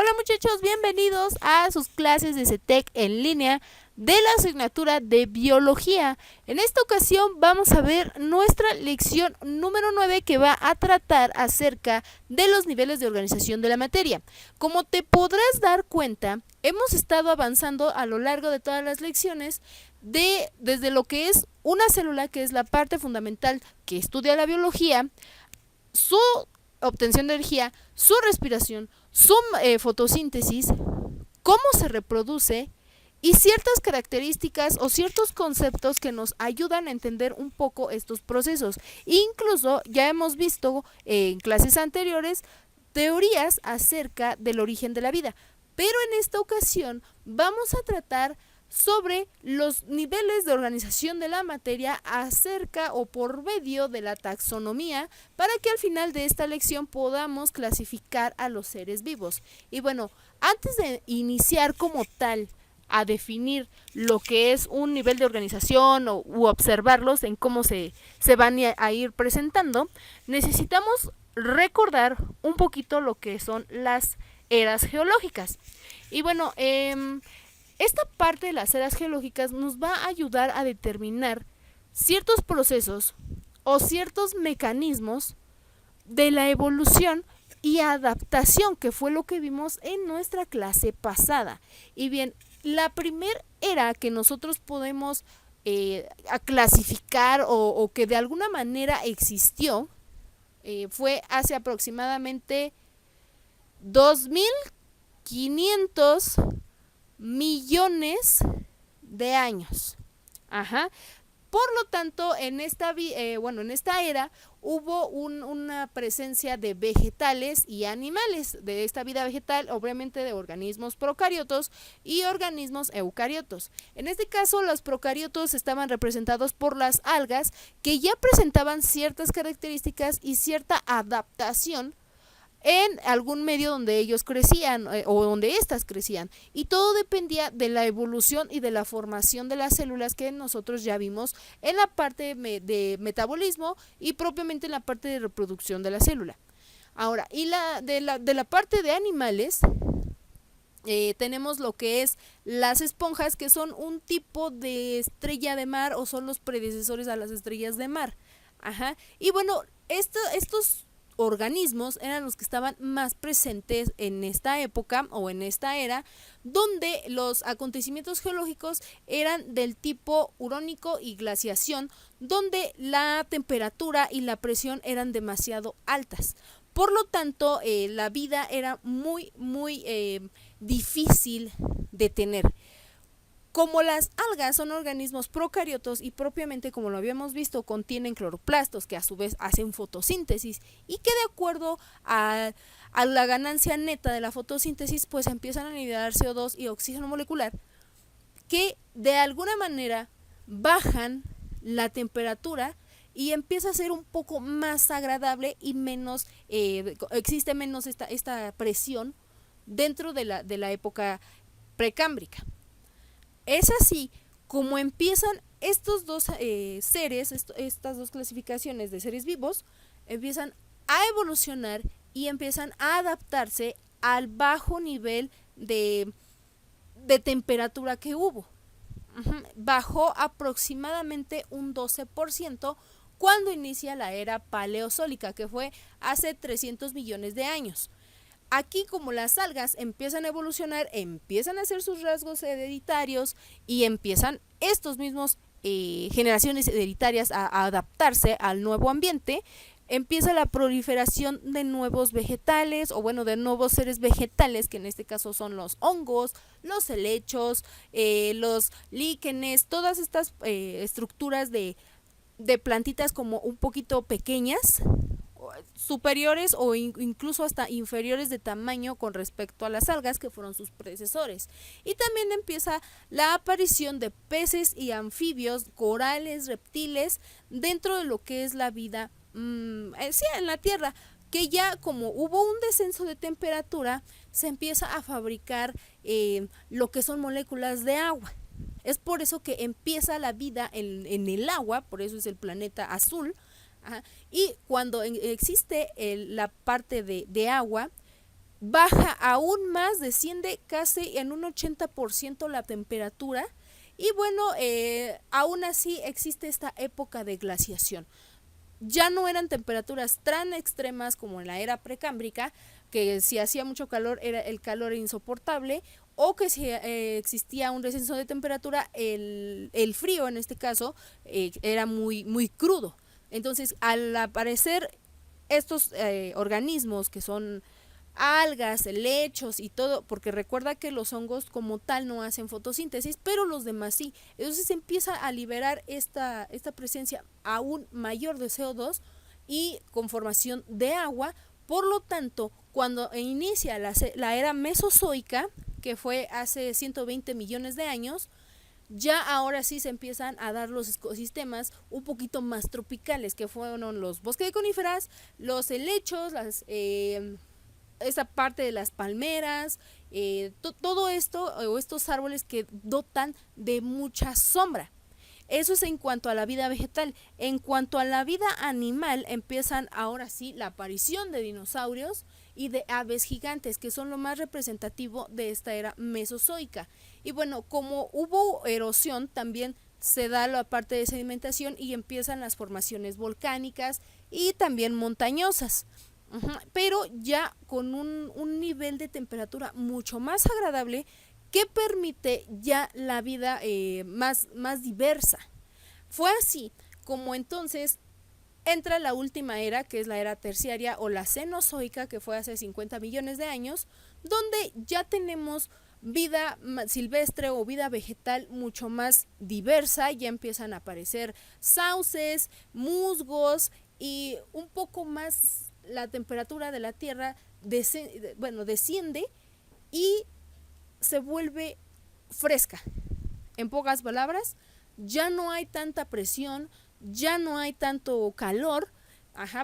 Hola muchachos, bienvenidos a sus clases de CETEC en línea de la asignatura de Biología. En esta ocasión vamos a ver nuestra lección número 9 que va a tratar acerca de los niveles de organización de la materia. Como te podrás dar cuenta, hemos estado avanzando a lo largo de todas las lecciones desde lo que es una célula, que es la parte fundamental que estudia la biología, su obtención de energía, su respiración, su fotosíntesis, cómo se reproduce y ciertas características o ciertos conceptos que nos ayudan a entender un poco estos procesos. Incluso ya hemos visto en clases anteriores teorías acerca del origen de la vida, pero en esta ocasión vamos a tratar sobre los niveles de organización de la materia acerca o por medio de la taxonomía, para que al final de esta lección podamos clasificar a los seres vivos. Y bueno, antes de iniciar como tal a definir lo que es un nivel de organización u observarlos en cómo se van a ir presentando, necesitamos recordar un poquito lo que son las eras geológicas. Y bueno, esta parte de las eras geológicas nos va a ayudar a determinar ciertos procesos o ciertos mecanismos de la evolución y adaptación, que fue lo que vimos en nuestra clase pasada. Y bien, la primera era que nosotros podemos a clasificar o que de alguna manera existió fue hace aproximadamente 2500 millones de años. Por lo tanto, en esta era hubo una presencia de vegetales y animales, de esta vida vegetal, obviamente de organismos procariotos y organismos eucariotos. En este caso, los procariotos estaban representados por las algas, que ya presentaban ciertas características y cierta adaptación en algún medio donde ellos crecían o donde éstas crecían, y todo dependía de la evolución y de la formación de las células, que nosotros ya vimos en la parte de metabolismo y propiamente en la parte de reproducción de la célula. Ahora, y de la parte de animales, tenemos lo que es las esponjas, que son un tipo de estrella de mar o son los predecesores a las estrellas de mar. Y bueno, estos organismos eran los que estaban más presentes en esta época o en esta era, donde los acontecimientos geológicos eran del tipo urónico y glaciación, donde la temperatura y la presión eran demasiado altas. Por lo tanto, la vida era muy difícil de tener. Como las algas son organismos procariotos y propiamente, como lo habíamos visto, contienen cloroplastos, que a su vez hacen fotosíntesis, y que de acuerdo a la ganancia neta de la fotosíntesis, pues empiezan a liberar CO2 y oxígeno molecular, que de alguna manera bajan la temperatura y empieza a ser un poco más agradable y menos existe menos esta presión dentro de la época precámbrica. Es así como empiezan estos dos seres, estas dos clasificaciones de seres vivos, empiezan a evolucionar y empiezan a adaptarse al bajo nivel de temperatura que hubo. Bajó aproximadamente un 12% cuando inicia la era paleozoica, que fue hace 300 millones de años. Aquí, como las algas empiezan a evolucionar, empiezan a hacer sus rasgos hereditarios y empiezan estos mismos generaciones hereditarias a adaptarse al nuevo ambiente, empieza la proliferación de nuevos vegetales, o bueno, de nuevos seres vegetales, que en este caso son los hongos, los helechos, los líquenes, todas estas estructuras de plantitas como un poquito pequeñas, superiores o incluso hasta inferiores de tamaño con respecto a las algas, que fueron sus predecesores. Y también empieza la aparición de peces y anfibios, corales, reptiles, dentro de lo que es la vida en la Tierra, que ya como hubo un descenso de temperatura, se empieza a fabricar lo que son moléculas de agua. Es por eso que empieza la vida en el agua, por eso es el planeta azul. Y cuando existe la parte de agua, baja aún más, desciende casi en un 80% la temperatura. Y bueno, aún así existe esta época de glaciación. Ya no eran temperaturas tan extremas como en la era precámbrica, que si hacía mucho calor era el calor insoportable, o que si existía un descenso de temperatura, el frío en este caso era muy crudo. Entonces, al aparecer estos organismos que son algas, helechos y todo, porque recuerda que los hongos como tal no hacen fotosíntesis, pero los demás sí. Entonces se empieza a liberar esta presencia aún mayor de CO2 y con formación de agua. Por lo tanto, cuando inicia la era mesozoica, que fue hace 120 millones de años, ya ahora sí se empiezan a dar los ecosistemas un poquito más tropicales, que fueron los bosques de coníferas, los helechos, esa parte de las palmeras, todo esto o estos árboles que dotan de mucha sombra. Eso es en cuanto a la vida vegetal. En cuanto a la vida animal, empiezan ahora sí la aparición de dinosaurios y de aves gigantes, que son lo más representativo de esta era mesozoica. Y bueno, como hubo erosión, también se da la parte de sedimentación y empiezan las formaciones volcánicas y también montañosas. Pero ya con un nivel de temperatura mucho más agradable, que permite ya la vida más diversa. Fue así como entonces entra la última era, que es la era terciaria o la cenozoica, que fue hace 50 millones de años, donde ya tenemos vida silvestre o vida vegetal mucho más diversa. Ya empiezan a aparecer sauces, musgos y un poco más la temperatura de la tierra desciende y se vuelve fresca. En pocas palabras, ya no hay tanta presión, ya no hay tanto calor.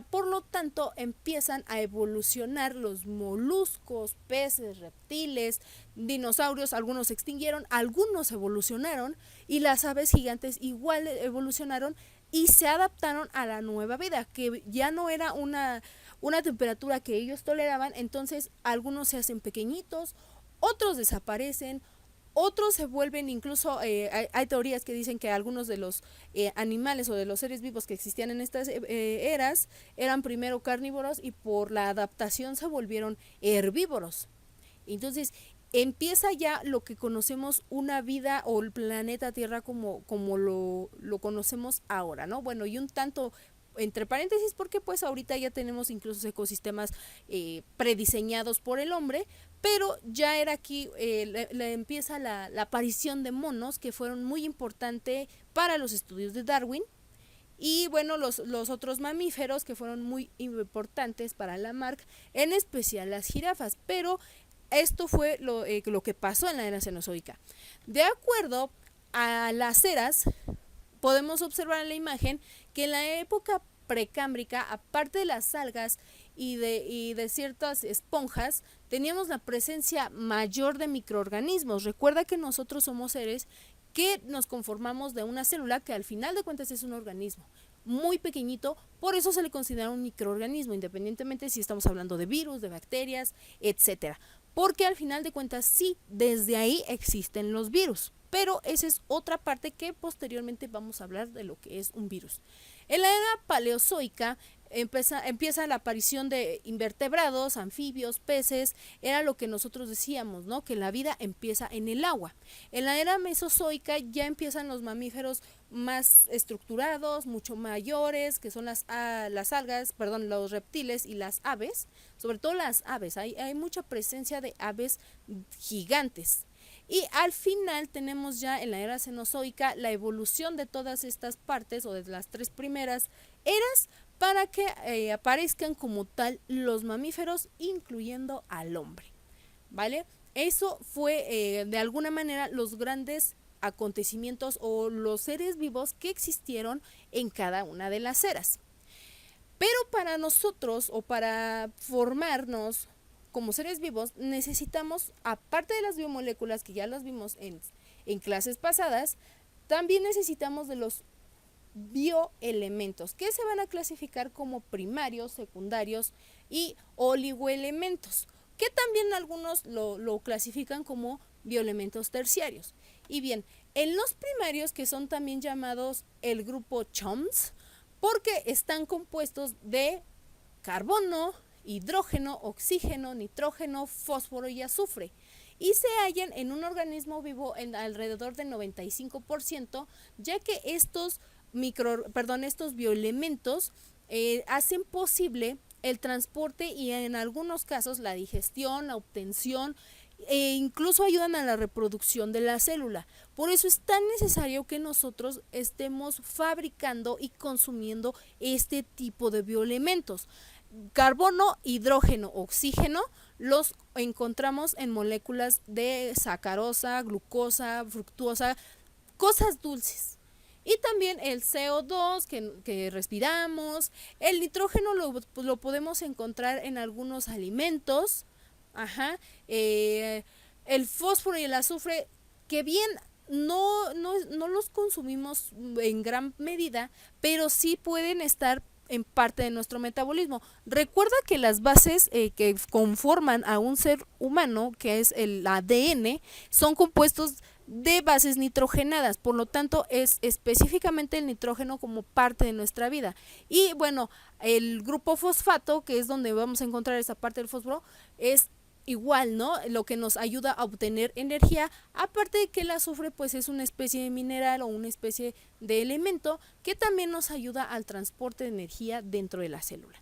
Por lo tanto empiezan a evolucionar los moluscos, peces, reptiles, dinosaurios. Algunos se extinguieron, algunos evolucionaron, y las aves gigantes igual evolucionaron y se adaptaron a la nueva vida, que ya no era una temperatura que ellos toleraban. Entonces algunos se hacen pequeñitos, otros desaparecen, otros se vuelven incluso, hay teorías que dicen que algunos de los animales o de los seres vivos que existían en estas eras eran primero carnívoros y por la adaptación se volvieron herbívoros. Entonces empieza ya lo que conocemos una vida o el planeta Tierra como lo conocemos ahora, ¿no? Bueno, y un tanto entre paréntesis, porque pues ahorita ya tenemos incluso ecosistemas prediseñados por el hombre, pero ya era aquí, le empieza la aparición de monos, que fueron muy importantes para los estudios de Darwin. Y bueno, los otros mamíferos que fueron muy importantes para Lamarck, en especial las jirafas. Pero esto fue lo que pasó en la era cenozoica. De acuerdo a las eras, podemos observar en la imagen que en la época precámbrica, aparte de las algas y de ciertas esponjas, teníamos la presencia mayor de microorganismos. Recuerda que nosotros somos seres que nos conformamos de una célula que al final de cuentas es un organismo muy pequeñito, por eso se le considera un microorganismo, independientemente si estamos hablando de virus, de bacterias, etcétera. Porque al final de cuentas sí, desde ahí existen los virus. Pero esa es otra parte que posteriormente vamos a hablar de lo que es un virus. En la era paleozoica empieza la aparición de invertebrados, anfibios, peces. Era lo que nosotros decíamos, ¿no? Que la vida empieza en el agua. En la era mesozoica ya empiezan los mamíferos más estructurados, mucho mayores, que son las algas, perdón, los reptiles y las aves. Sobre todo las aves, hay mucha presencia de aves gigantes. Y al final tenemos ya en la era cenozoica la evolución de todas estas partes o de las tres primeras eras para que aparezcan como tal los mamíferos, incluyendo al hombre, ¿vale? Eso fue de alguna manera los grandes acontecimientos o los seres vivos que existieron en cada una de las eras. Pero para nosotros o para formarnos como seres vivos necesitamos, aparte de las biomoléculas que ya las vimos en clases pasadas, también necesitamos de los bioelementos, que se van a clasificar como primarios, secundarios y oligoelementos. que también algunos lo clasifican como bioelementos terciarios. Y bien, en los primarios, que son también llamados el grupo CHOMS, porque están compuestos de carbono, hidrógeno, oxígeno, nitrógeno, fósforo y azufre, y se hallan en un organismo vivo en alrededor del 95%, ya que estos bioelementos hacen posible el transporte y en algunos casos la digestión, la obtención e incluso ayudan a la reproducción de la célula. Por eso es tan necesario que nosotros estemos fabricando y consumiendo este tipo de bioelementos. Carbono, hidrógeno, oxígeno los encontramos en moléculas de sacarosa, glucosa, fructuosa, cosas dulces. Y también el CO2 que respiramos, el nitrógeno lo podemos encontrar en algunos alimentos, el fósforo y el azufre, que bien no los consumimos en gran medida, pero sí pueden estar en parte de nuestro metabolismo. Recuerda que las bases que conforman a un ser humano, que es el ADN, son compuestos de bases nitrogenadas, por lo tanto es específicamente el nitrógeno como parte de nuestra vida. Y bueno, el grupo fosfato, que es donde vamos a encontrar esa parte del fósforo, es igual, ¿no? Lo que nos ayuda a obtener energía, aparte de que el azufre pues es una especie de mineral o una especie de elemento que también nos ayuda al transporte de energía dentro de la célula.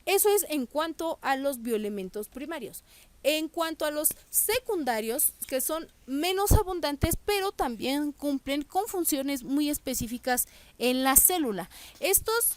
Eso es en cuanto a los bioelementos primarios. En cuanto a los secundarios, que son menos abundantes, pero también cumplen con funciones muy específicas en la célula. Estos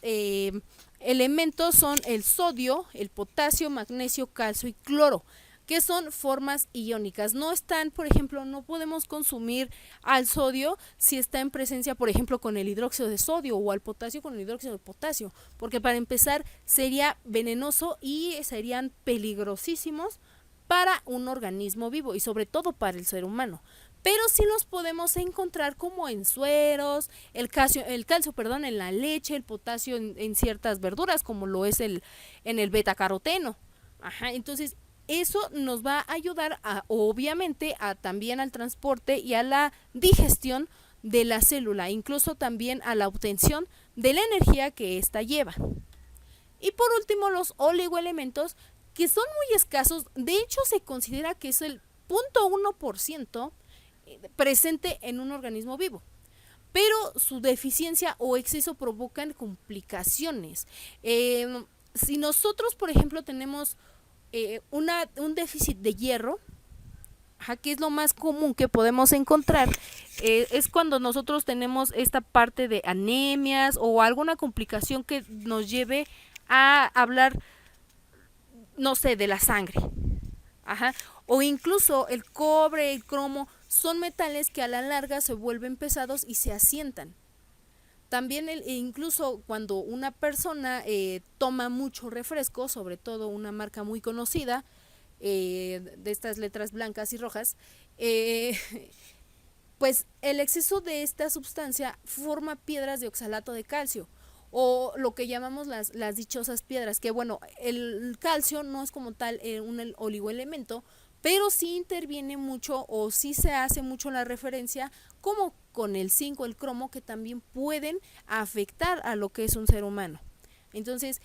elementos son el sodio, el potasio, magnesio, calcio y cloro, que son formas iónicas. No están, por ejemplo, no podemos consumir al sodio si está en presencia, por ejemplo, con el hidróxido de sodio, o al potasio con el hidróxido de potasio, porque para empezar sería venenoso y serían peligrosísimos para un organismo vivo y sobre todo para el ser humano. Pero sí los podemos encontrar como en sueros, el calcio en la leche, el potasio en ciertas verduras, como lo es en el betacaroteno. Entonces eso nos va a ayudar obviamente también al transporte y a la digestión de la célula, incluso también a la obtención de la energía que ésta lleva. Y por último, los oligoelementos, que son muy escasos. De hecho, se considera que es el 0.1% presente en un organismo vivo, pero su deficiencia o exceso provocan complicaciones. Si nosotros, por ejemplo, tenemos un déficit de hierro, que es lo más común que podemos encontrar, es cuando nosotros tenemos esta parte de anemias o alguna complicación que nos lleve a hablar, no sé, de la sangre. O incluso el cobre, el cromo, son metales que a la larga se vuelven pesados y se asientan. También incluso cuando una persona toma mucho refresco, sobre todo una marca muy conocida, de estas letras blancas y rojas, pues el exceso de esta sustancia forma piedras de oxalato de calcio, o lo que llamamos las dichosas piedras, que bueno, el calcio no es como tal un oligoelemento, pero sí interviene mucho o sí se hace mucho la referencia, como con el zinc o el cromo, que también pueden afectar a lo que es un ser humano. Entonces,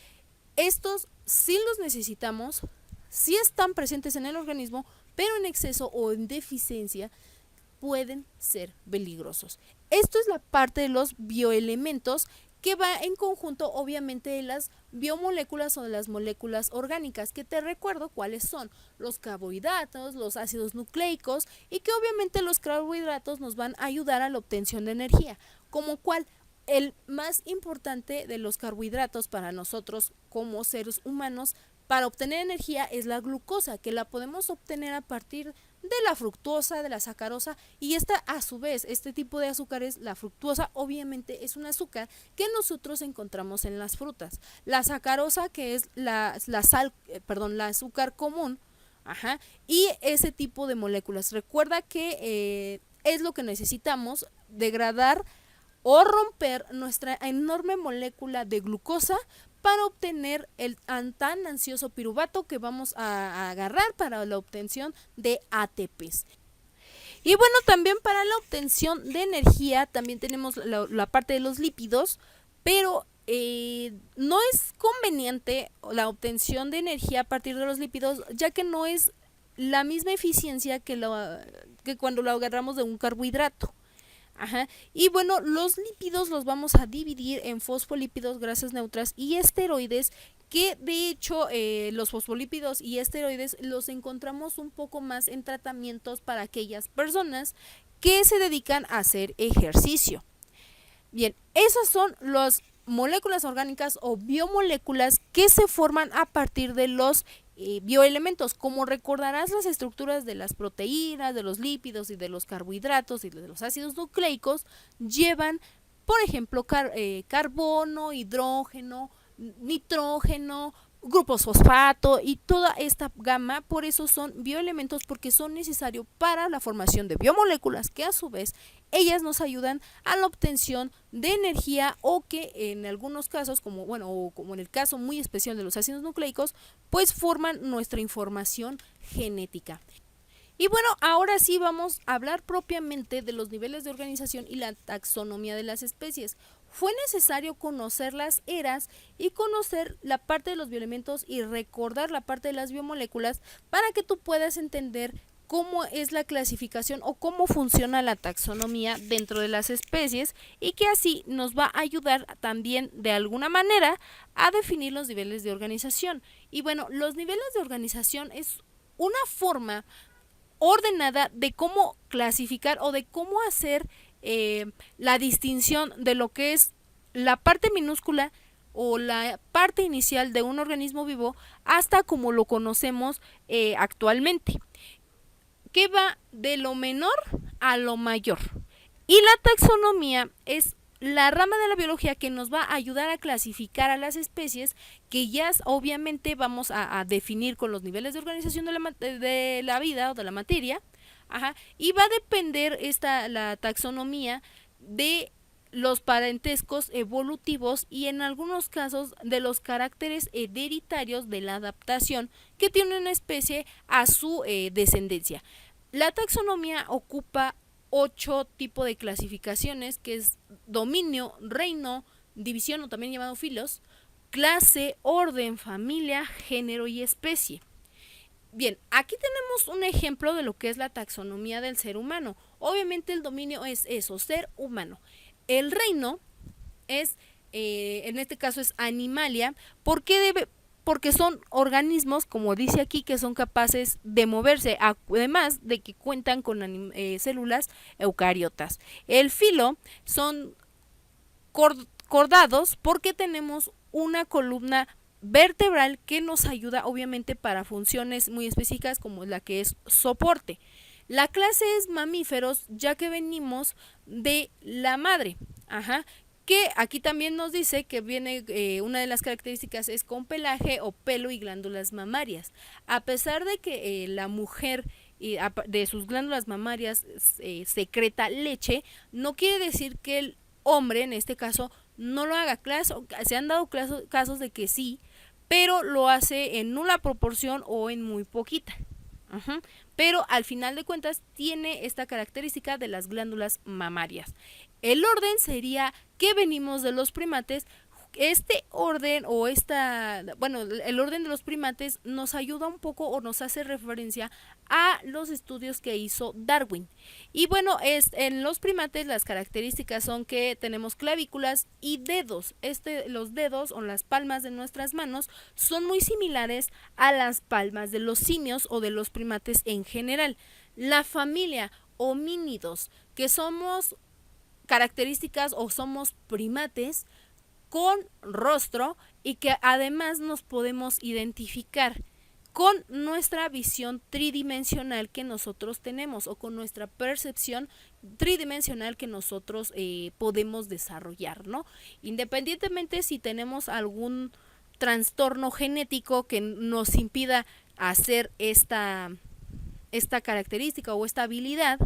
estos sí los necesitamos, sí están presentes en el organismo, pero en exceso o en deficiencia pueden ser peligrosos. Esto es la parte de los bioelementos, que va en conjunto obviamente de las biomoléculas o de las moléculas orgánicas, que te recuerdo cuáles son: los carbohidratos, los ácidos nucleicos, y que obviamente los carbohidratos nos van a ayudar a la obtención de energía, como cual el más importante de los carbohidratos para nosotros como seres humanos para obtener energía es la glucosa, que la podemos obtener a partir de la fructosa, de la sacarosa, y esta a su vez, este tipo de azúcares, la fructosa obviamente es un azúcar que nosotros encontramos en las frutas. La sacarosa, que es la azúcar común, y ese tipo de moléculas. Recuerda que es lo que necesitamos degradar o romper nuestra enorme molécula de glucosa para obtener el tan ansioso piruvato que vamos a agarrar para la obtención de ATPs. Y bueno, también para la obtención de energía también tenemos la parte de los lípidos, pero no es conveniente la obtención de energía a partir de los lípidos, ya que no es la misma eficiencia que cuando lo agarramos de un carbohidrato. Ajá. Y bueno, los lípidos los vamos a dividir en fosfolípidos, grasas neutras y esteroides, que de hecho los fosfolípidos y esteroides los encontramos un poco más en tratamientos para aquellas personas que se dedican a hacer ejercicio. Bien, esas son las moléculas orgánicas o biomoléculas que se forman a partir de los bioelementos. Como recordarás, las estructuras de las proteínas, de los lípidos y de los carbohidratos y de los ácidos nucleicos llevan, por ejemplo, carbono, hidrógeno, nitrógeno, grupos fosfato y toda esta gama. Por eso son bioelementos, porque son necesarios para la formación de biomoléculas que a su vez ellas nos ayudan a la obtención de energía, o que en algunos casos, como en el caso muy especial de los ácidos nucleicos, pues forman nuestra información genética. Y bueno, ahora sí vamos a hablar propiamente de los niveles de organización y la taxonomía de las especies. Fue necesario conocer las eras y conocer la parte de los bioelementos y recordar la parte de las biomoléculas para que tú puedas entender cómo es la clasificación o cómo funciona la taxonomía dentro de las especies, y que así nos va a ayudar también de alguna manera a definir los niveles de organización. Y bueno, los niveles de organización es una forma ordenada de cómo clasificar o de cómo hacer la distinción de lo que es la parte minúscula o la parte inicial de un organismo vivo hasta como lo conocemos actualmente, que va de lo menor a lo mayor. Y la taxonomía es la rama de la biología que nos va a ayudar a clasificar a las especies, que ya obviamente vamos a definir con los niveles de organización de la vida o de la materia. Ajá. Y va a depender la taxonomía de los parentescos evolutivos y en algunos casos de los caracteres hereditarios de la adaptación que tiene una especie a su descendencia. La taxonomía ocupa 8 tipos de clasificaciones, que es dominio, reino, división o también llamado filos, clase, orden, familia, género y especie. Bien, aquí tenemos un ejemplo de lo que es la taxonomía del ser humano. Obviamente el dominio es eso, ser humano. El reino es, en este caso es animalia, porque son organismos, como dice aquí, que son capaces de moverse, además de que cuentan con células eucariotas. El filo son cordados porque tenemos una columna vertebral que nos ayuda obviamente para funciones muy específicas como la que es soporte. La clase es mamíferos, ya que venimos de la madre. Ajá. Que aquí también nos dice que viene una de las características es con pelaje o pelo y glándulas mamarias. A pesar de que la mujer de sus glándulas mamarias secreta leche, no quiere decir que el hombre en este caso no lo haga. Se han dado casos de que sí, pero lo hace en nula proporción o en muy poquita. Pero al final de cuentas tiene esta característica de las glándulas mamarias. El orden sería que venimos de los primates. Este orden el orden de los primates nos ayuda un poco o nos hace referencia a los estudios que hizo Darwin. Y bueno, en los primates las características son que tenemos clavículas y dedos. Los dedos o las palmas de nuestras manos son muy similares a las palmas de los simios o de los primates en general. La familia homínidos, que somos características o somos primates con rostro y que además nos podemos identificar con nuestra visión tridimensional que nosotros tenemos o con nuestra percepción tridimensional que nosotros podemos desarrollar, ¿no? Independientemente si tenemos algún trastorno genético que nos impida hacer esta característica o esta habilidad,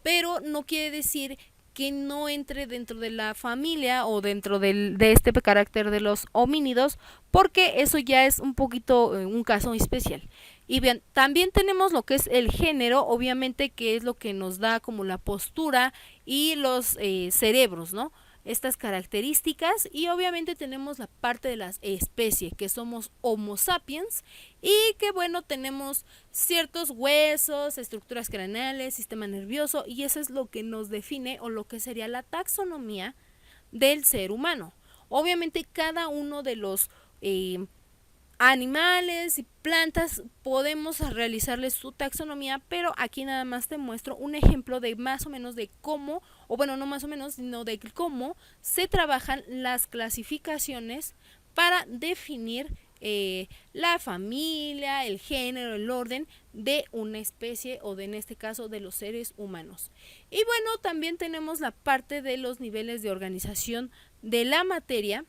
pero no quiere decir que no entre dentro de la familia o dentro de este carácter de los homínidos, porque eso ya es un poquito un caso especial. Y bien, también tenemos lo que es el género, obviamente, que es lo que nos da como la postura y los cerebros, ¿no? Estas características, y obviamente tenemos la parte de las especies, que somos Homo sapiens, y que bueno, tenemos ciertos huesos, estructuras craneales, sistema nervioso, y eso es lo que nos define, o lo que sería la taxonomía del ser humano. Obviamente cada uno de los animales y plantas podemos realizarles su taxonomía, pero aquí nada más te muestro un ejemplo de más o menos de cómo, o bueno, no más o menos, sino de cómo se trabajan las clasificaciones para definir la familia, el género, el orden de una especie, o de, en este caso, de los seres humanos. Y bueno, también tenemos la parte de los niveles de organización de la materia,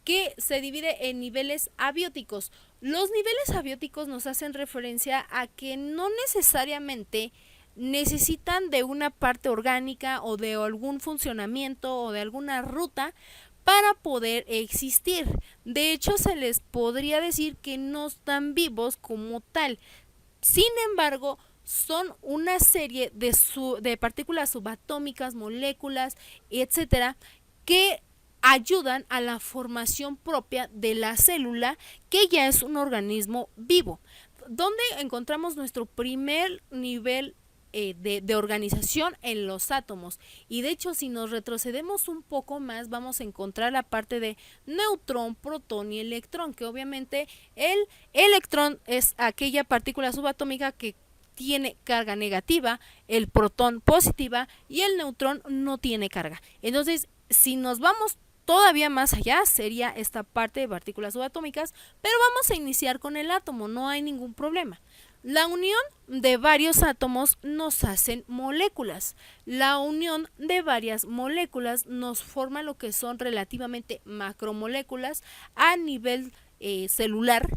que se divide en niveles abióticos. Los niveles abióticos nos hacen referencia a que no necesariamente necesitan de una parte orgánica o de algún funcionamiento o de alguna ruta para poder existir. De hecho, se les podría decir que no están vivos como tal. Sin embargo, son una serie de partículas subatómicas, moléculas, etcétera, que ayudan a la formación propia de la célula, que ya es un organismo vivo. ¿Dónde encontramos nuestro primer nivel de organización? En los átomos. Y de hecho, si nos retrocedemos un poco más, vamos a encontrar la parte de neutrón, protón y electrón, que obviamente el electrón es aquella partícula subatómica que tiene carga negativa, el protón positiva y el neutrón no tiene carga. Entonces, si nos vamos todavía más allá, sería esta parte de partículas subatómicas, pero vamos a iniciar con el átomo, no hay ningún problema. La unión de varios átomos nos hacen moléculas. La unión de varias moléculas nos forma lo que son relativamente macromoléculas a nivel celular,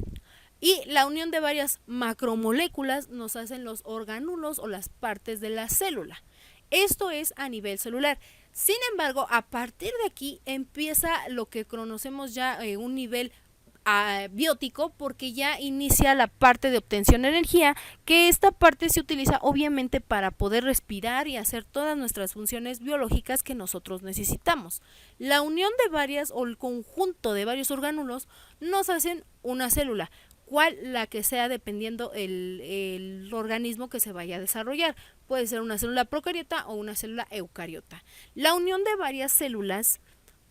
y la unión de varias macromoléculas nos hacen los orgánulos o las partes de la célula. Esto es a nivel celular. Sin embargo, a partir de aquí empieza lo que conocemos ya un nivel biótico, porque ya inicia la parte de obtención de energía, que esta parte se utiliza obviamente para poder respirar y hacer todas nuestras funciones biológicas que nosotros necesitamos. La unión de varias, o el conjunto de varios orgánulos, nos hacen una célula, cual la que sea, dependiendo el organismo que se vaya a desarrollar. Puede ser una célula procariota o una célula eucariota. La unión de varias células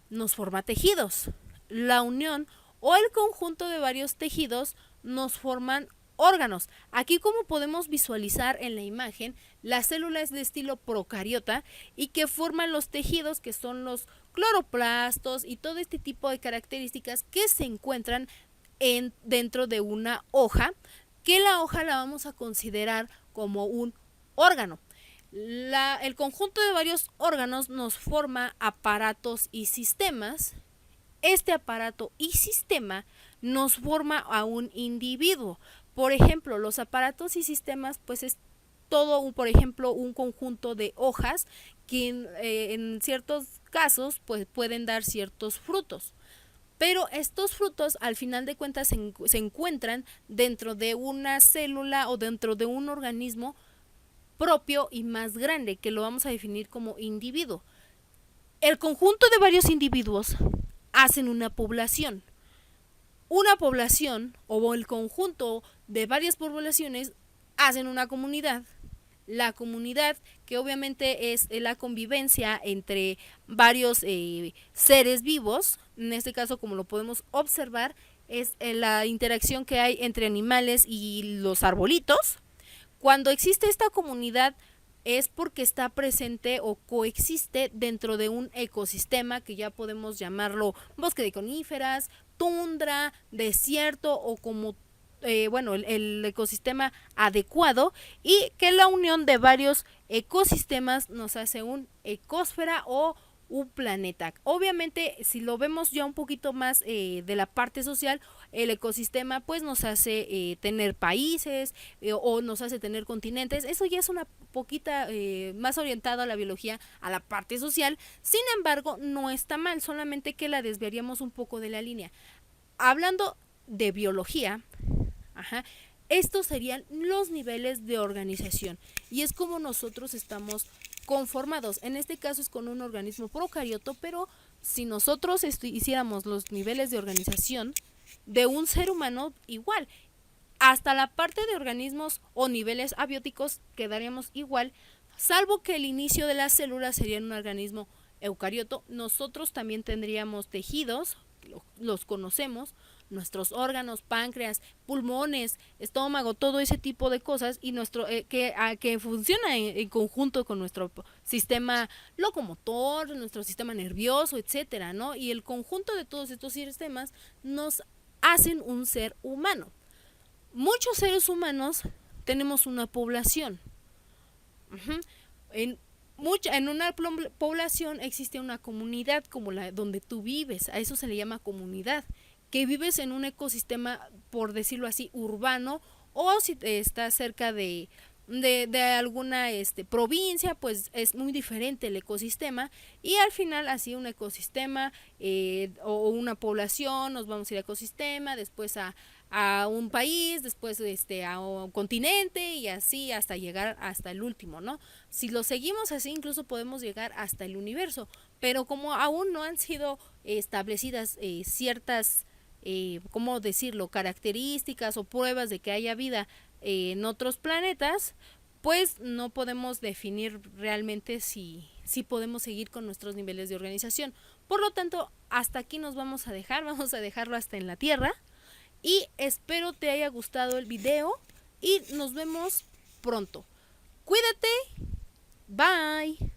nos forma tejidos. La unión o el conjunto de varios tejidos nos forman órganos. Aquí, como podemos visualizar en la imagen, la célula es de estilo procariota y que forman los tejidos, que son los cloroplastos y todo este tipo de características que se encuentran dentro de una hoja, que la hoja la vamos a considerar como un órgano. El conjunto de varios órganos nos forma aparatos y sistemas. Este aparato y sistema nos forma a un individuo. Por ejemplo, los aparatos y sistemas, pues es todo, por ejemplo, un conjunto de hojas que en ciertos casos pues pueden dar ciertos frutos. Pero estos frutos, al final de cuentas, se encuentran dentro de una célula o dentro de un organismo propio y más grande, que lo vamos a definir como individuo. El conjunto de varios individuos hacen una población. Una población, o el conjunto de varias poblaciones, hacen una comunidad. La comunidad, que obviamente es la convivencia entre varios seres vivos, en este caso, como lo podemos observar, es la interacción que hay entre animales y los arbolitos. Cuando existe esta comunidad es porque está presente o coexiste dentro de un ecosistema que ya podemos llamarlo bosque de coníferas, tundra, desierto, o como el ecosistema adecuado, y que la unión de varios ecosistemas nos hace un ecosfera o un planeta. Obviamente, si lo vemos ya un poquito más de la parte social, el ecosistema pues nos hace tener países o nos hace tener continentes. Eso ya es una poquita más orientado a la biología, a la parte social. Sin embargo, no está mal, solamente que la desviaríamos un poco de la línea. Hablando de biología, ajá, estos serían los niveles de organización y es como nosotros estamos conformados. En este caso es con un organismo procarioto, pero si nosotros hiciéramos los niveles de organización de un ser humano, igual, hasta la parte de organismos o niveles abióticos quedaríamos igual, salvo que el inicio de las células sería en un organismo eucarioto. Nosotros también tendríamos tejidos, los conocemos, nuestros órganos, páncreas, pulmones, estómago, todo ese tipo de cosas y nuestro que funciona en conjunto con nuestro sistema locomotor, nuestro sistema nervioso, etcétera, ¿no? Y el conjunto de todos estos sistemas nos hacen un ser humano. Muchos seres humanos tenemos una población. Uh-huh. En una población existe una comunidad como la donde tú vives, a eso se le llama comunidad, que vives en un ecosistema, por decirlo así, urbano, o si estás cerca de alguna provincia, pues es muy diferente el ecosistema y al final así un ecosistema o una población, nos vamos a ir a ecosistema, después a un país, después a un continente y así hasta llegar hasta el último, ¿no? Si lo seguimos así, incluso podemos llegar hasta el universo, pero como aún no han sido establecidas ciertas, ¿cómo decirlo?, características o pruebas de que haya vida en otros planetas, pues no podemos definir realmente si podemos seguir con nuestros niveles de organización. Por lo tanto, hasta aquí nos vamos a dejarlo hasta en la Tierra. Y espero te haya gustado el video y nos vemos pronto. Cuídate. Bye.